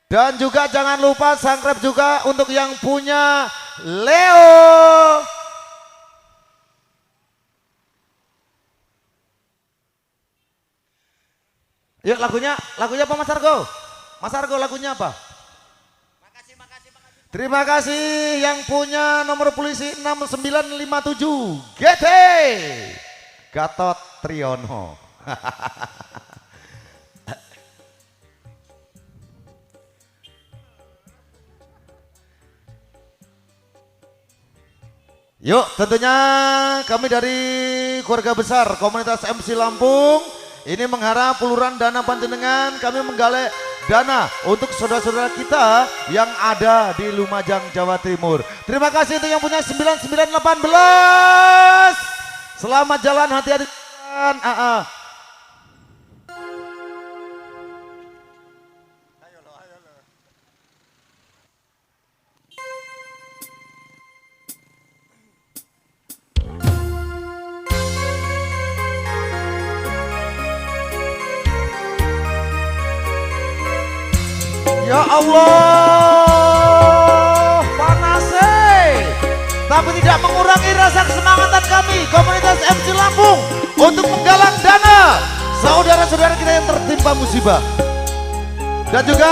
Dan juga jangan lupa subscribe juga untuk yang punya Leo. Yuk lagunya apa Mas Argo? Mas Argo lagunya apa? Makasih. Terima kasih yang punya nomor polisi 6957 GT Gatot Triyono. Yuk tentunya kami dari keluarga besar komunitas MC Lampung ini mengharap puluhan dana panjenengan, kami menggalak dana untuk saudara-saudara kita yang ada di Lumajang, Jawa Timur. Terima kasih untuk yang punya 9918. Selamat jalan, hati-hati. Ya Allah, panas tapi tidak mengurangi rasa kesemangatan kami komunitas MC Lampung untuk menggalang dana saudara-saudara kita yang tertimpa musibah. Dan juga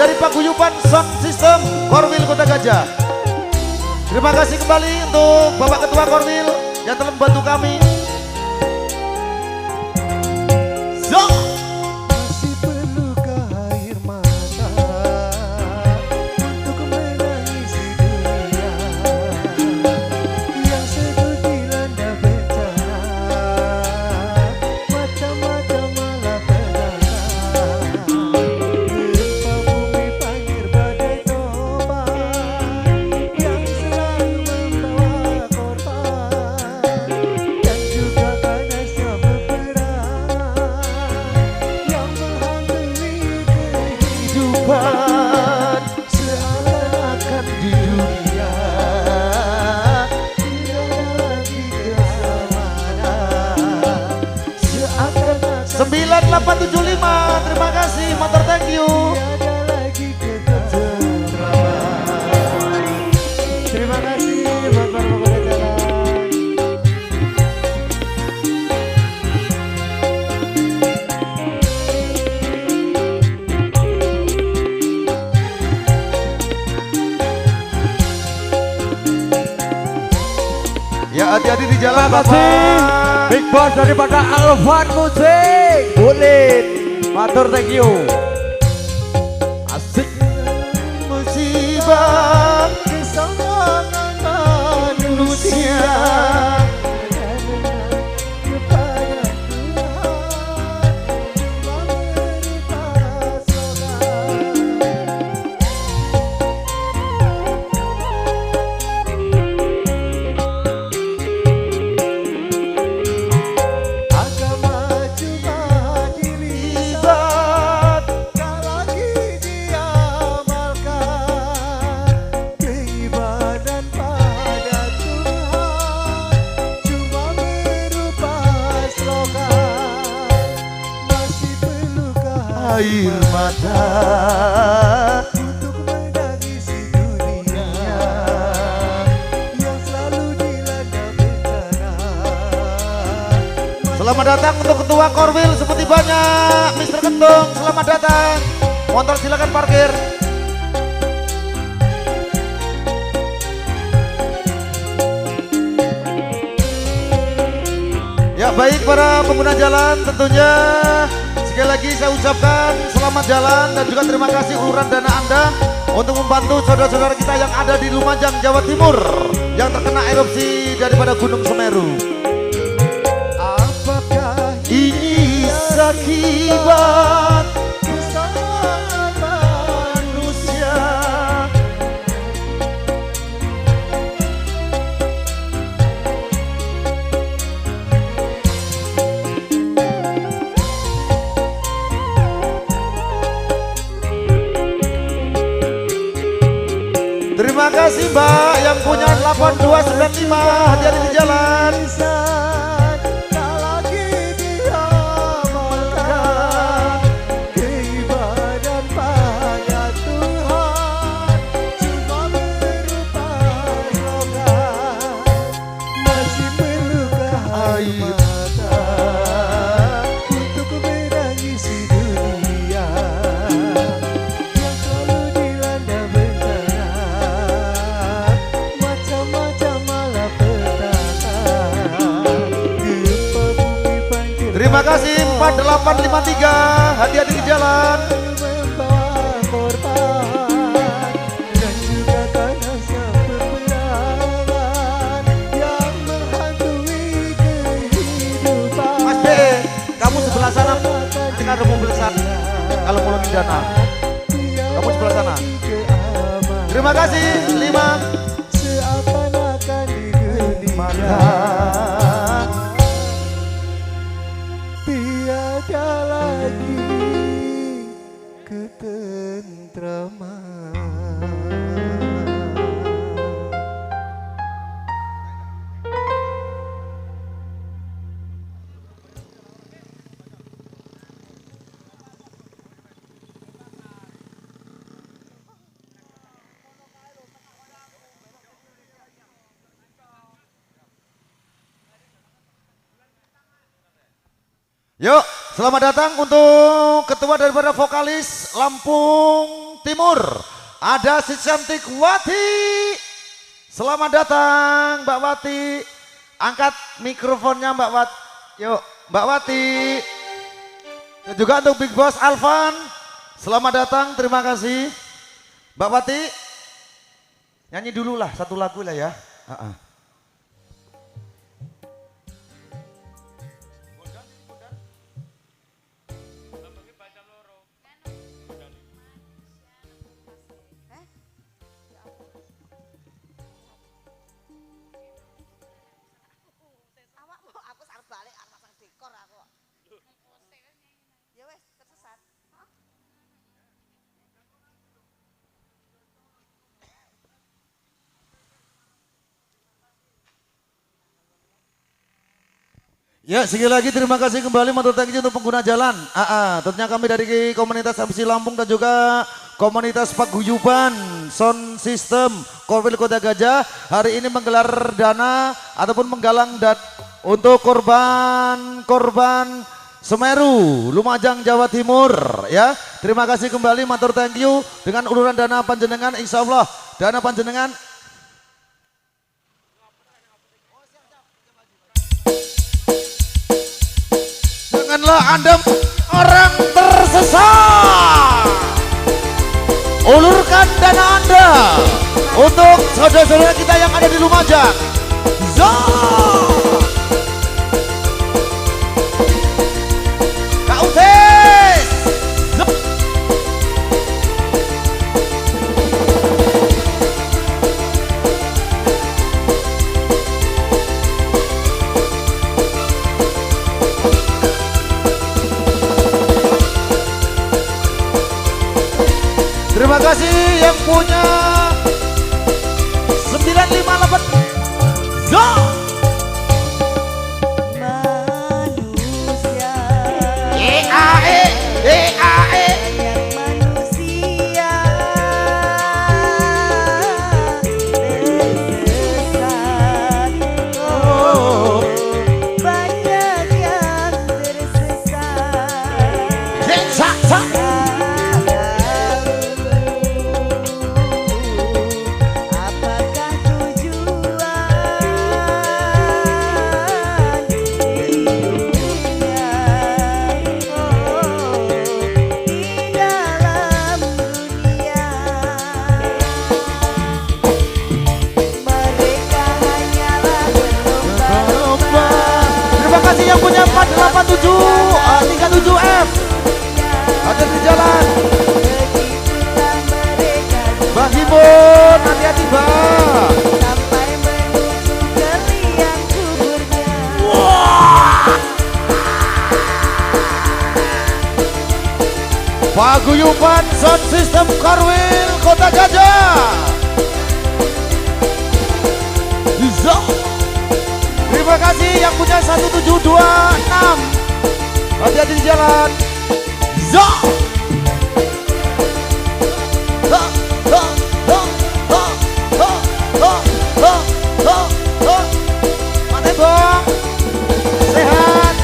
dari Paguyuban Sound System Korwil Kota Gajah. Terima kasih kembali untuk Bapak Ketua Korwil yang telah membantu kami. Seakan di dunia 9875, terima kasih motor, thank you. Terima kasih buat pengguna jalan. Ya hati-hati di jalan Bapak. Big Boss daripada Alvan Musik Bulit, matur thank you. Asik musibah keselamatan manusia. Air mata untuk menangisi dunia yang selalu dilanda bencana. Selamat datang untuk Ketua Korwil seperti banyak Mr. Kentung, selamat datang. Motor silakan parkir. Ya baik para pengguna jalan, tentunya sekali lagi saya ucapkan selamat jalan dan juga terima kasih uluran dana Anda untuk membantu saudara-saudara kita yang ada di Lumajang, Jawa Timur yang terkena erupsi daripada Gunung Semeru. Apakah ini akibat kesalahan manusia? Terima kasih Mbak yang punya 8295, hati-hati di jalan. Terima kasih 4853. Hati-hati di jalan. Membawa korban dan juga tanah sepeperangan yang menghantui kehidupan. Mas B, kamu sebelah sana. Nanti ada mobil sana. Kalau mau lebih dana, kamu sebelah sana. Terima kasih 5. Seakan-akan digenikan tiada lagi ketentraman. Yuk, selamat datang untuk ketua daripada vokalis Lampung Timur. Ada si cantik Wati. Selamat datang Mbak Wati. Angkat mikrofonnya Mbak Wati. Yuk, Mbak Wati. Dan juga untuk Big Boss Alvan. Selamat datang, terima kasih. Mbak Wati, nyanyi dulu lah satu lagu lah ya. Aku sarep balik pasang dekor aku. Ya wes tersesat. Ya, sekali lagi terima kasih kembali motor tangki untuk pengguna jalan. Tentunya kami dari komunitas MC Lampung dan juga komunitas paguyuban sound system Korwil Kota Gajah hari ini menggelar dana ataupun menggalang untuk korban Semeru, Lumajang, Jawa Timur. Ya, terima kasih kembali motor thank you dengan uluran dana panjenengan. Insya Allah dana panjenengan janganlah Anda orang tersesat. Ulurkan dana Anda untuk saudara-saudara kita yang ada di Lumajang. Kak Utis. Terima kasih yang punya 958. Zo! Manusia EAE EAE yang manusia tersesat. Oh, banyak yang tersesat. Sa sa Apakah tujuan hidupnya? Oh, di dalam dunia mereka hanyalah berlomba-lomba. Terima kasih yang punya 487 37F ada di jalan. Begitulah mereka Bang Hibon, hati-hati Bang. sampai menuju ke liang kuburnya. Paguyuban sound system Korwil Kota Gajah. Zo. Terima kasih yang punya 1726. Hati-hati di jalan. Zo. Ho, ho, ho, ho, ho, ho, ho, ho, ho. Mantap Bang. Sehat.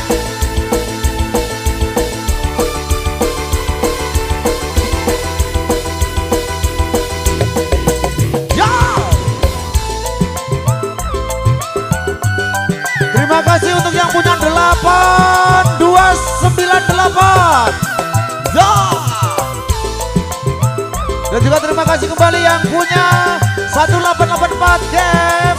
Dan juga terima kasih kembali yang punya 1884 Dev.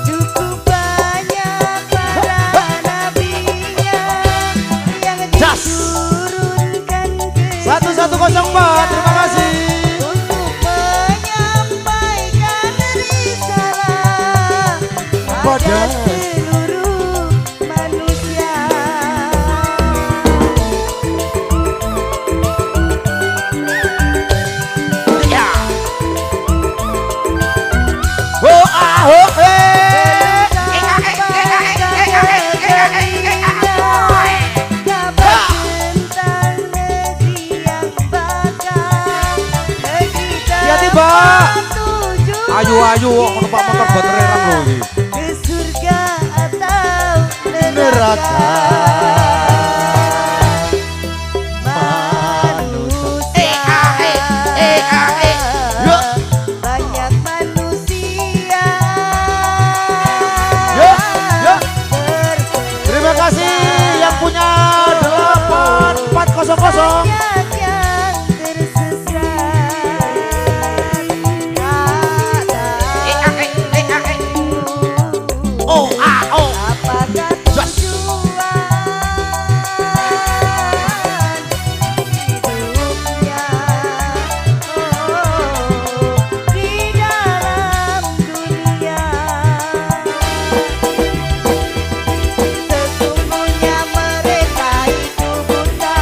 Cukup banyak para nabinya yang diturunkan ke 1104, terima kasih. untuk menyampaikan risalah pada seluruh manusia. Ya. Oh ah oh Kabar tentang negeri yang bakal negeri Tiba-tiba. tertuju Ayo numpak motor baterai ram lho iki. ke surga atau Neraka. manusia. Yuk. Banyak manusia. Yuk, yuk. Terima kasih yang punya 8400. Banyak yang tersesat. Oh ah oh. Apakah Jas. tujuan hidupnya di dalam dunia? Sesungguhnya mereka itu buta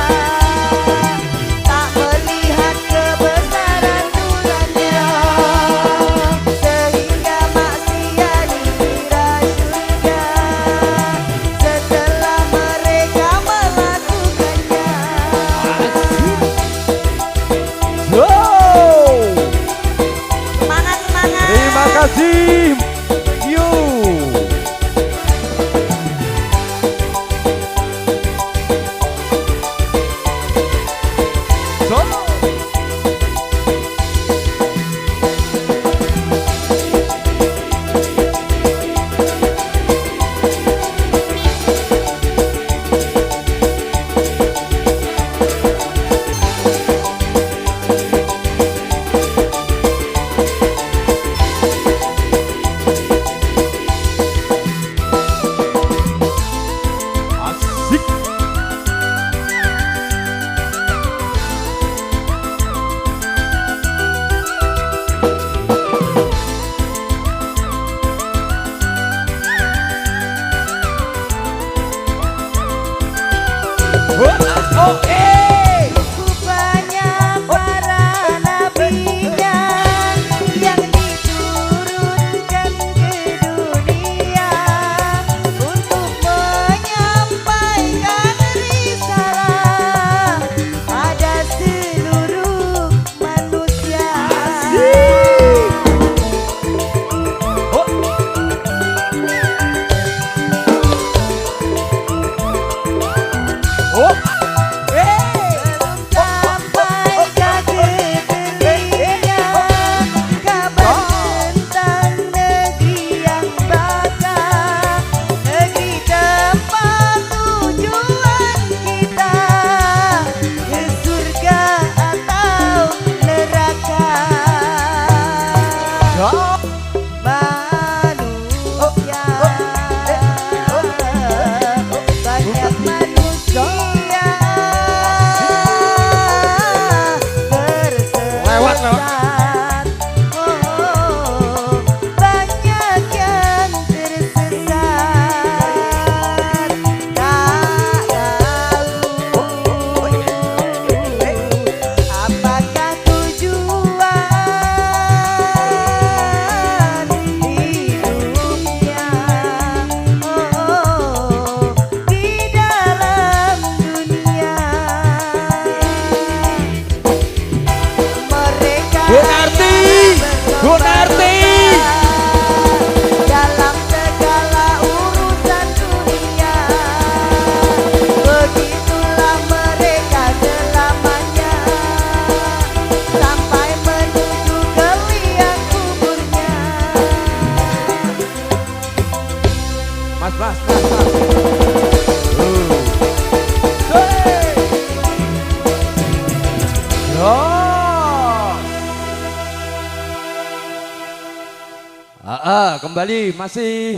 Kembali masih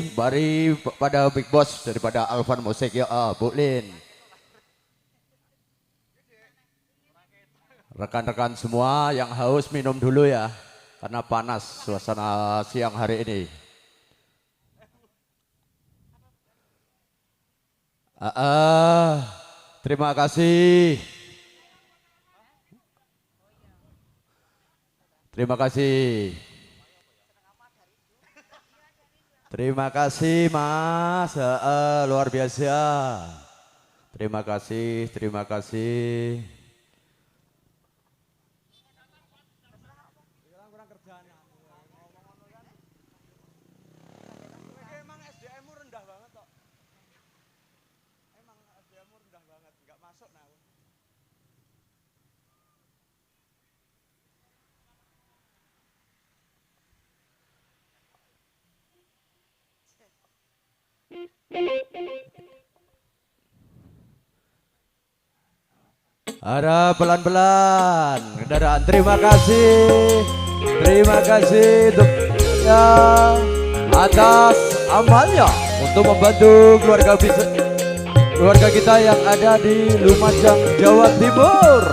pada Big Boss daripada Alvan Musik ya, Bu Lin. Rekan-rekan semua yang haus minum dulu ya, karena panas suasana siang hari ini. Terima kasih. Terima kasih. Terima kasih Mas, luar biasa. Terima kasih, terima kasih. Emang SDM-mu rendah banget kok. Emang SDM-mu rendah banget, nggak masuk nah. Ada pelan-pelan kendaraan. Terima kasih untuk ya, atas amalnya untuk membantu keluarga kita yang ada di Lumajang, Jawa Timur.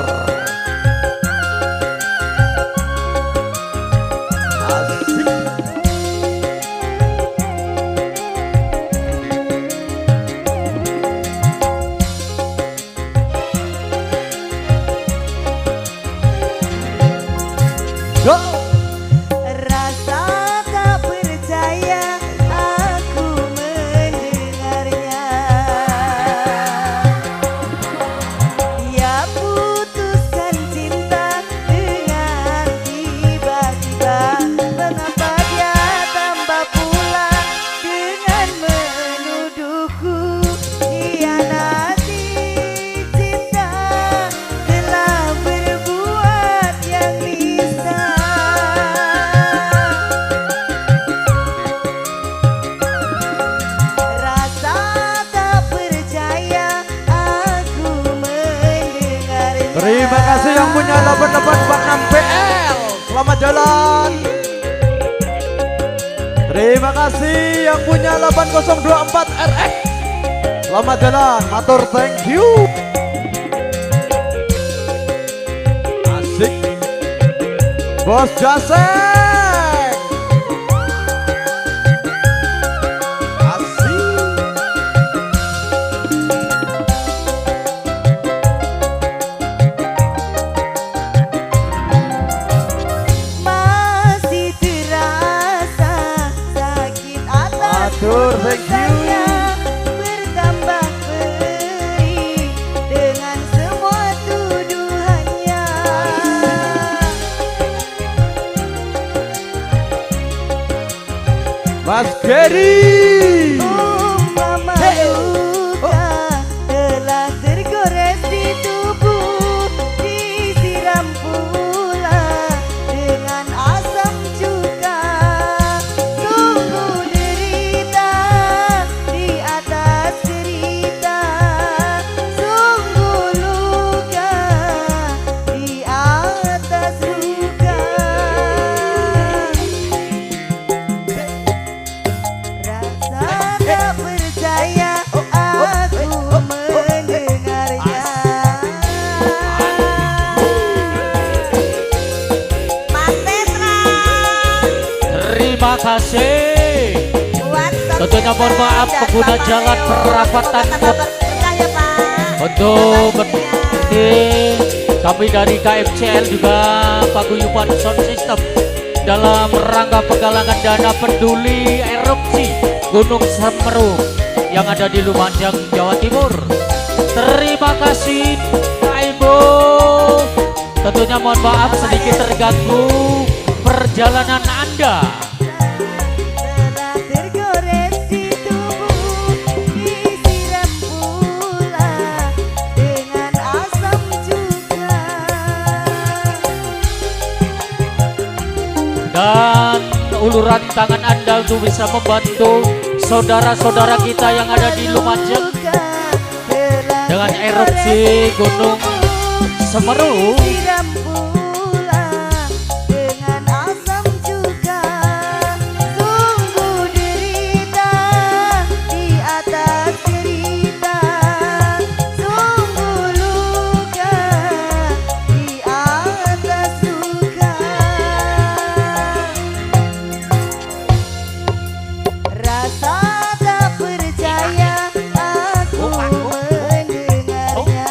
Asik. Go! Rasa tak percaya aku mendengarnya. Dia putuskan cinta dengan tiba-tiba. Mengapa dia tambah pula dengan menuduhku hianati cinta, telah berbuat yang bisa. Rasa tak percaya aku mendengarnya. Terima kasih yang punya 8846 PL. Selamat jalan. Terima kasih yang punya 8024 RX. Selamat jalan. Matur thank you. Asik. Bos Jasek. Asik. Masih terasa sakit atas Matur, thank you. putusannya, bertambah perih dengan semua tuduhannya. Mas Geri. Umpama luka telah tergores di tubuh, disiram pula dengan asam cuka. Sungguh derita di atas derita, sungguh luka di atas luka. Rasa tak percaya aku mendengarnya. Mas Petra, Terima kasih. buat Tentunya mohon maaf dan pengguna Bapak jalan Leo. perapatan Semoga tetap berkah ya, Pak. untuk Selanjutnya. kami dari KFCL juga paguyuban sound system dalam rangka penggalangan dana peduli erupsi Gunung Semeru yang ada di Lumajang, Jawa Timur. Terima kasih Pak Ibu. Tentunya mohon maaf sedikit terganggu perjalanan Anda. Telah tergores di tubuh, disiram pula dengan asam cuka. Dan uluran tangan Anda untuk bisa membantu saudara-saudara kita yang ada di Lumajang dengan erupsi Gunung Semeru. Siram pula dengan asam juga. Sungguh derita di atas cerita. Sungguh luka di atas luka. Rasa tak percaya aku mendengarnya.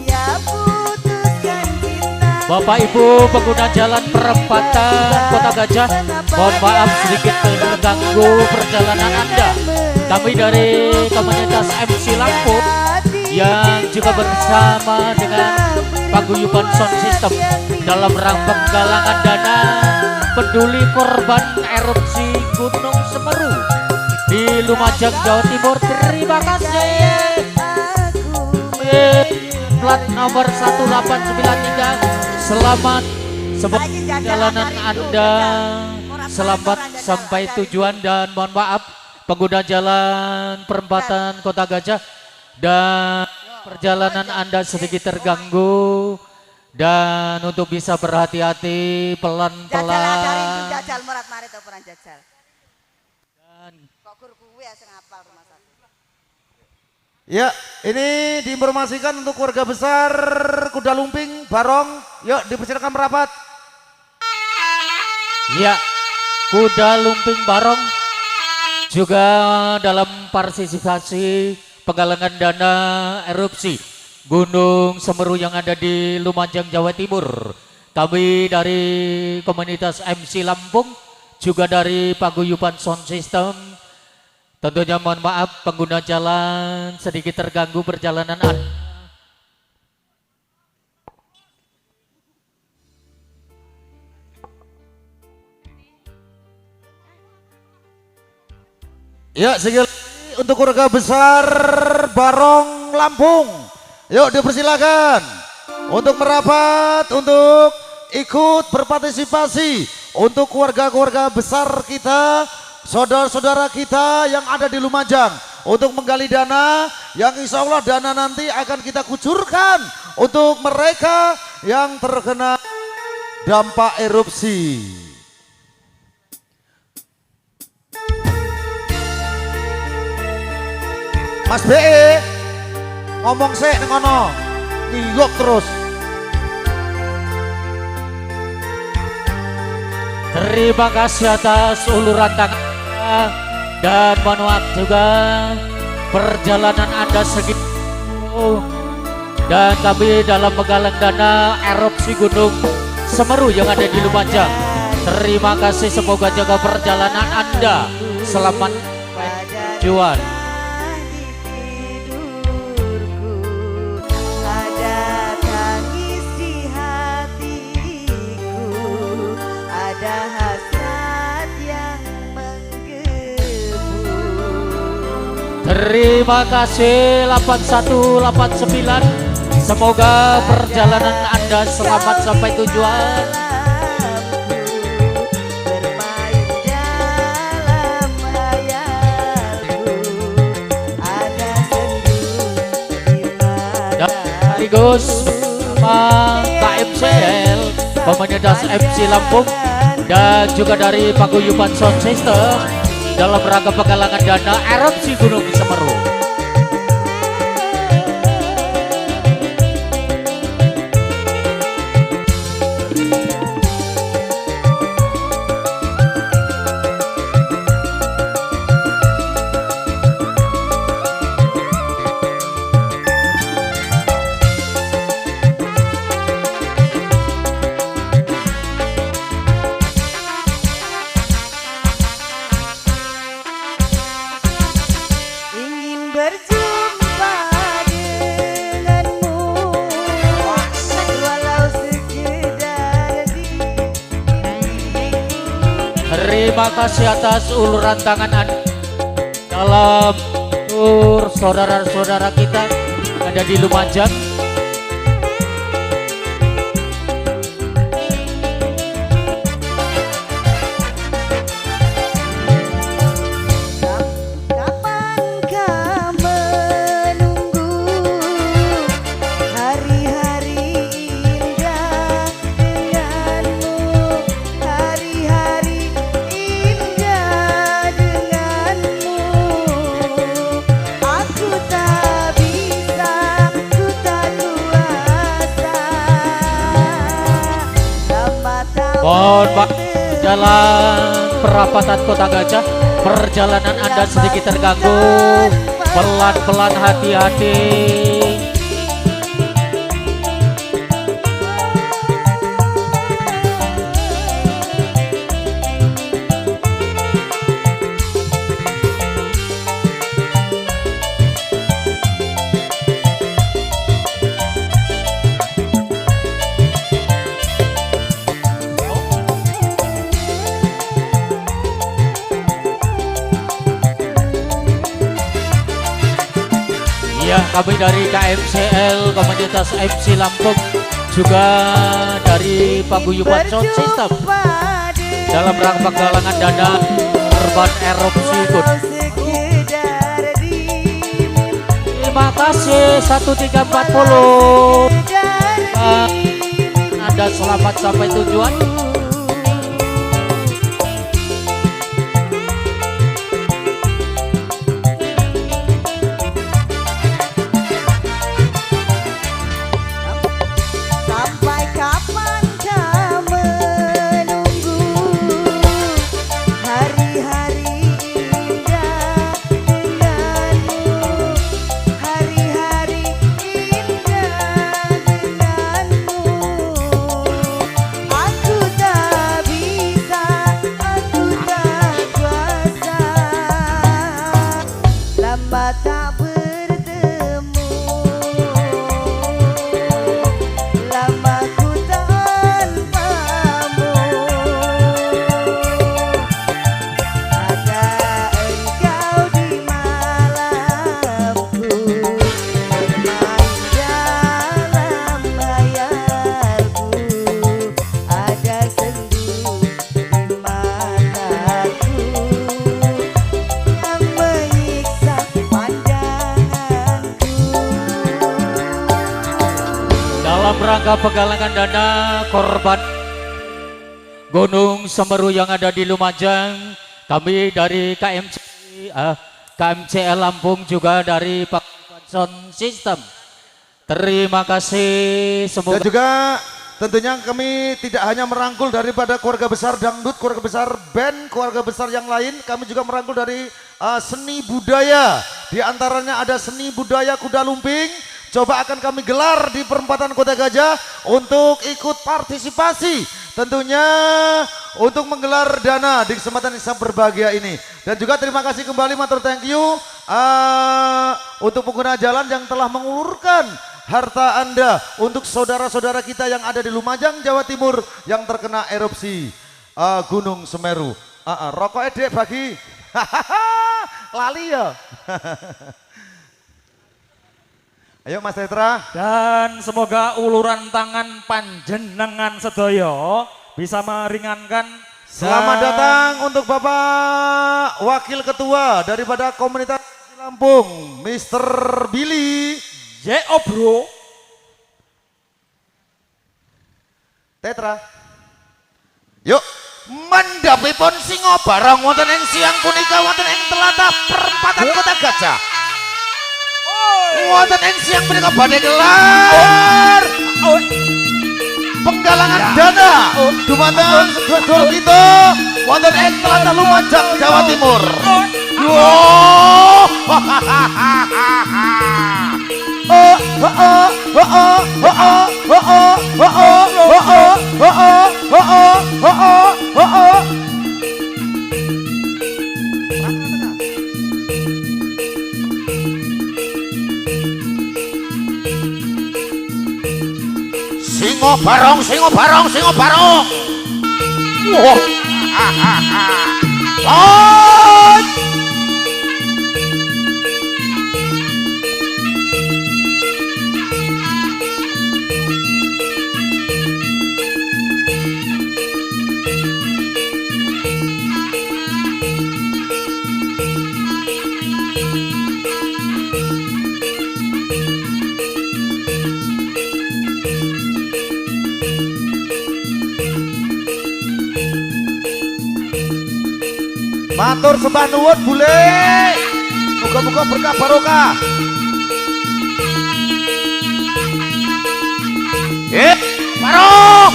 Dia putuskan cinta. Bapak Ibu pengguna jalan perempatan Kota Gajah, mohon maaf sedikit terganggu perjalanan Anda. Kami dari komunitas MC Lampung yang juga bersama dengan Paguyuban Sound System dalam rangka penggalangan dana peduli korban erupsi Gunung Semeru di Lumajang, Jawa Timur. Terima kasih. Plat nomor 1893, selamat semoga perjalanan Anda selamat sampai tujuan, dan mohon maaf pengguna jalan perempatan Kota Gajah dan perjalanan Anda sedikit terganggu, dan untuk bisa berhati-hati Jajal adari itu pelan-pelan. jajal merat mari to peran jajal. Kok gur kuwi ya sing apal rumah sakit. Ya, ini diinformasikan untuk keluarga besar Kuda Lumping Barong. Yuk dipersilakan merapat. Ya, Kuda Lumping Barong juga dalam partisipasi penggalangan dana erupsi Gunung Semeru yang ada di Lumajang, Jawa Timur. Kami dari komunitas MC Lampung, juga dari Paguyuban Sound System. Tentunya mohon maaf pengguna jalan sedikit terganggu perjalanan Anda. Ya, sekali lagi untuk keluarga besar Barong Lampung. Yuk dipersilakan untuk merapat, untuk ikut berpartisipasi untuk keluarga-keluarga besar kita, saudara-saudara kita yang ada di Lumajang, untuk menggali dana yang insya Allah dana nanti akan kita kucurkan untuk mereka yang terkena dampak erupsi. Mas BE ngomong sih ngono, ngiyok terus. Terima kasih atas uluran tangan dan mohon maaf juga perjalanan Anda segitu, dan kami dalam menggalang dana erupsi Gunung Semeru yang ada di Lumajang. Terima kasih, semoga jaga perjalanan Anda selamat sampai tujuan. Terima kasih 8189. Semoga perjalanan Anda selamat sampai tujuan. Bermain dalam hayalku, ada sendu di Dan mataku. sekaligus sama KMCL komunitas MC Lampung dan juga dari Paguyuban Sound System dalam rangka penggalangan dana erupsi Gunung Semeru. Ingin berjumpa denganmu, walau sekedar di Terima kasih atas uluran tangan Anda dalam tur saudara-saudara kita yang ada di Lumajang. Kapankah menunggu Mohon Pak, jalan perapatan Kota Gajah, perjalanan Anda sedikit terganggu. Pelan-pelan, hati-hati. Ya, kami dari KMCL Komunitas MC Lampung, juga dari Paguyuban Sound System dalam rangka penggalangan dana korban erupsi Gunung. Terima kasih 1340. Anda selamat sampai tujuan. Sampai kapan kau menunggu hari-hari indah denganmu, hari-hari indah denganmu. Aku tak bisa, aku tak kuasa, lama tak bertemu. Lama ku tanpamu, ada engkau di malamku, bermain dalam hayalku, ada sendu di mataku yang menyiksa pandanganku. Dalam rangka penggalangan dana korban Gunung Semeru yang ada di Lumajang, kami dari KMCL Lampung, juga dari Paguyuban Sound System. Terima kasih Dan semoga juga tentunya kami tidak hanya merangkul daripada keluarga besar dangdut, keluarga besar band, keluarga besar yang lain, kami juga merangkul dari seni budaya. Di antaranya ada seni budaya kuda lumping. Coba akan kami gelar di perempatan Kota Gajah untuk ikut partisipasi, tentunya untuk menggelar dana di kesempatan yang sangat berbahagia ini. Dan juga terima kasih kembali, matur thank you untuk pengguna jalan yang telah mengulurkan harta Anda untuk saudara-saudara kita yang ada di Lumajang, Jawa Timur yang terkena erupsi Gunung Semeru. Rokok edek bagi lali ya. Ayo Mas Tetra. Dan semoga uluran tangan panjenengan sedaya bisa meringankan. Selamat datang untuk Bapak Wakil Ketua daripada Komunitas Lampung, Mr. Billy. Yo bro. Tetra. Yuk, mendapipun singo barang wonten ing siang punika wonten ing tlatah perempatan Kota Gajah. Wonten ing siang punika badhe gelar penggalangan dana dumateng sedulur kita wonten ing tlatah Lumajang, Jawa Timur. Singo barong, singo barong, singo barong. Wah. Matur sembah nuwun bule. Muga-muga berkah barokah. Barong.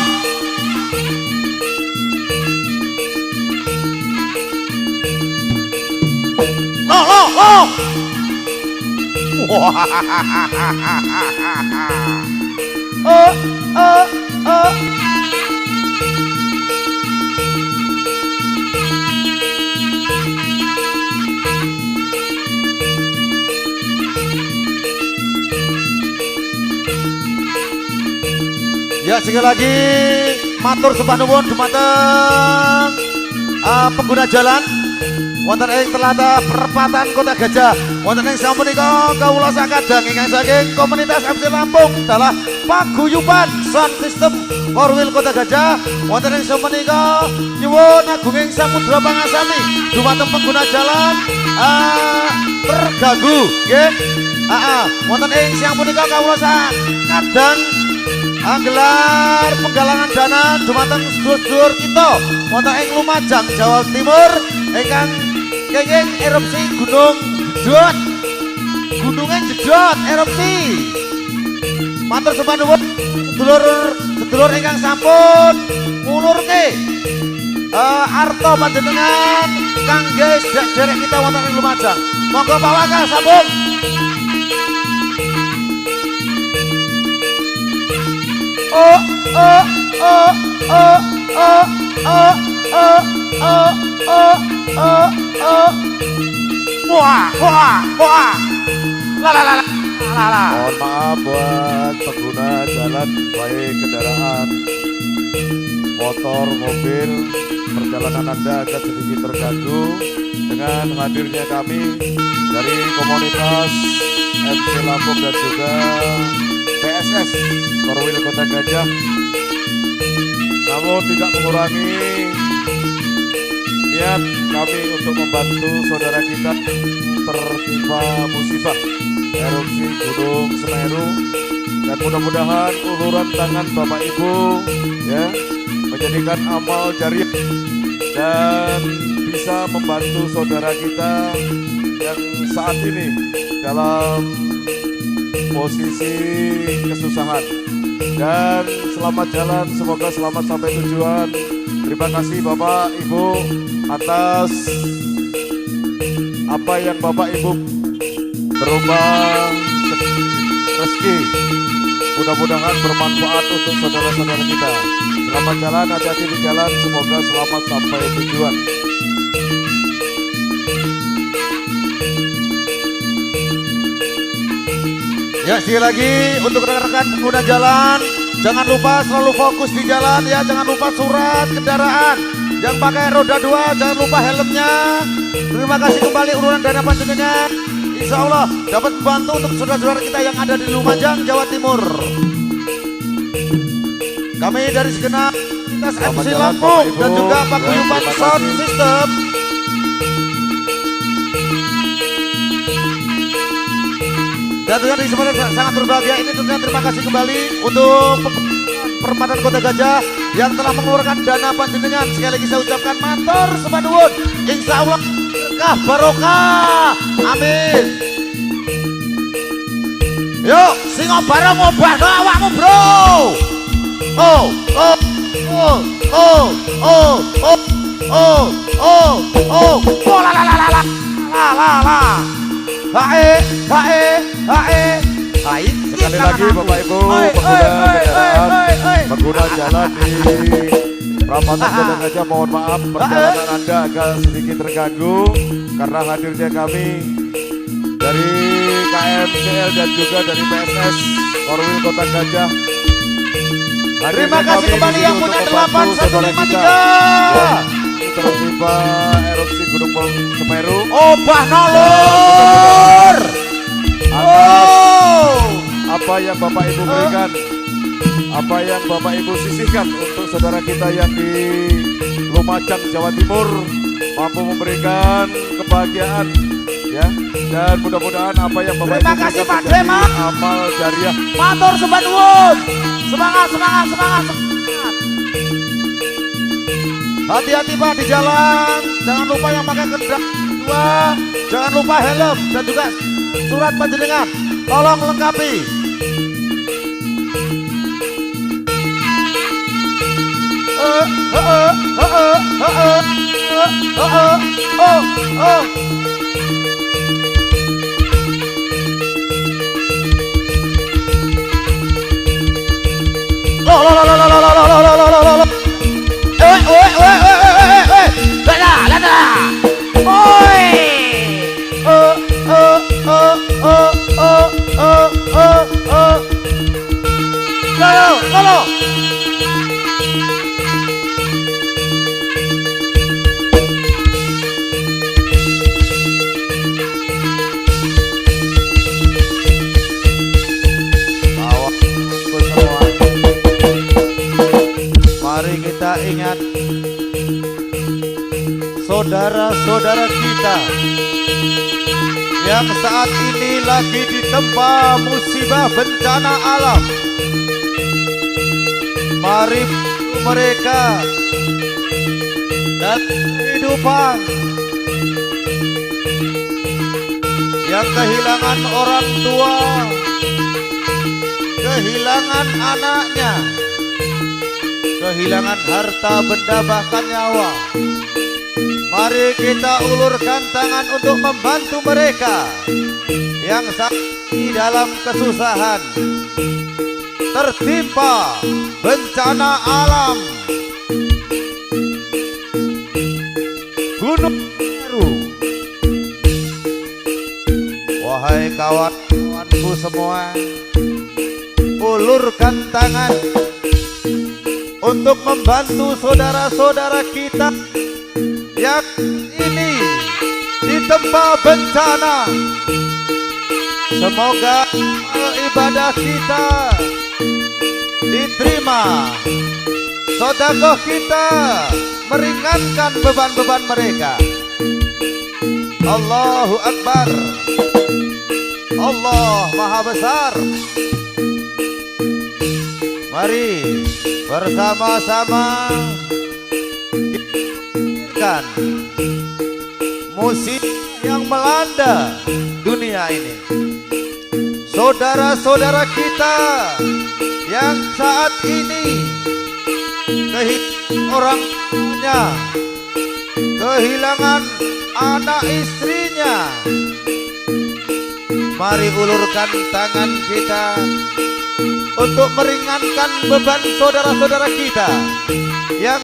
Wah. Ya sekali lagi matur sembah nuwun dumateng pengguna jalan wonten ing tlatah perempatan Kota Gajah wonten ing sapunika kawula sakadang ingkang saking komunitas MC Lampung dalah paguyuban sound system Korwil Kota Gajah wonten ing sapunika nyuwun agunging samudra pangasami dumateng pengguna jalan terganggu nggih. Wonten ing siang punika kawula sakadang gelar penggalangan dana dumateng sedulur-sedulur kita wonten ing Lumajang Jawa Timur ingkang kenging erupsi gunung jedot. Gununge jedot erupsi. Matur sembah nuwun sedulur ingkang sampun ngulurke arta panjenengan kangge sedherek kita wonten ing Lumajang. Monggo Pak Waka sambung. Mohon maaf buat pengguna jalan baik kendaraan motor, mobil, perjalanan Anda agak sedikit terganggu dengan hadirnya kami dari komunitas MC Lampung dan juga PSS Korwil Kota Gajah. Namun tidak mengurangi niat kami untuk membantu saudara kita tertimpa musibah erupsi Gunung Semeru, dan mudah-mudahan uluran tangan Bapak Ibu ya menjadikan amal jariah dan bisa membantu saudara kita yang saat ini dalam posisi kesusahan. Dan selamat jalan, semoga selamat sampai tujuan. Terima kasih Bapak Ibu atas apa yang Bapak Ibu berupa rezeki. Mudah-mudahan bermanfaat untuk saudara-saudara kita. Selamat jalan, hati-hati di jalan, semoga selamat sampai tujuan. Ya sekali lagi untuk rekan-rekan pengguna jalan, jangan lupa selalu fokus di jalan ya, jangan lupa surat kendaraan. Yang pakai roda 2 jangan lupa helmnya. Terima kasih kembali uluran dana panjenengan. Insya Allah dapat membantu untuk saudara-saudara kita yang ada di Lumajang, Jawa Timur. Kami dari segenap komunitas MC Lampung dan juga paguyuban sound system dan tentunya di kesempatan sangat berbahagia ini tentunya terima kasih kembali untuk perempatan Kota Gajah yang telah mengeluarkan dana panjenengan. Sekali lagi saya ucapkan matur sembah nuwun. Insya Allah berkah barokah. Amin. Yuk singo bareng ngobahno awakmu bro. Sekali lagi Bapak Ibu pengguna jalan di perempatan Kota Gajah, mohon maaf perjalanan Anda agak sedikit terganggu karena hadirnya kami dari KMCL dan juga dari PSS Korwil Kota Gajah. Terima kasih kembali yang punya 8153 tertimpa erupsi Gunung Semeru. Obah nolor. Apa yang Bapak Ibu berikan, apa yang Bapak Ibu sisihkan untuk saudara kita yang di Lumajang, Jawa Timur mampu memberikan kebahagiaan ya, dan mudah-mudahan apa yang Bapak Terima Ibu kasih, berikan Pak Dema. menjadi amal jariah. Matur sembah nuwun. Semangat. Hati-hati Pak di jalan. Jangan lupa yang pakai kendaraan 2, jangan lupa helm dan juga surat panjenengan. Tolong lengkapi. Kalau mari kita ingat saudara-saudara kita yang saat ini lagi ditempa musibah bencana alam. Mari mereka dan kehidupan yang kehilangan orang tua, kehilangan anaknya, kehilangan harta benda bahkan nyawa. Mari kita ulurkan tangan untuk membantu mereka yang saat ini dalam kesusahan, tertimpa bencana alam, gunung Semeru. Wahai kawan-kawanku semua, ulurkan tangan untuk membantu saudara-saudara kita yang ini ditempa bencana. Semoga ibadah kita diterima, sedekah kita meringankan beban-beban mereka. Allahu Akbar, Allah Maha Besar. Mari bersama-sama kita musibah yang melanda dunia ini. Saudara-saudara kita yang saat ini kehilangan orang tuanya, kehilangan anak istrinya, mari ulurkan tangan kita untuk meringankan beban saudara-saudara kita yang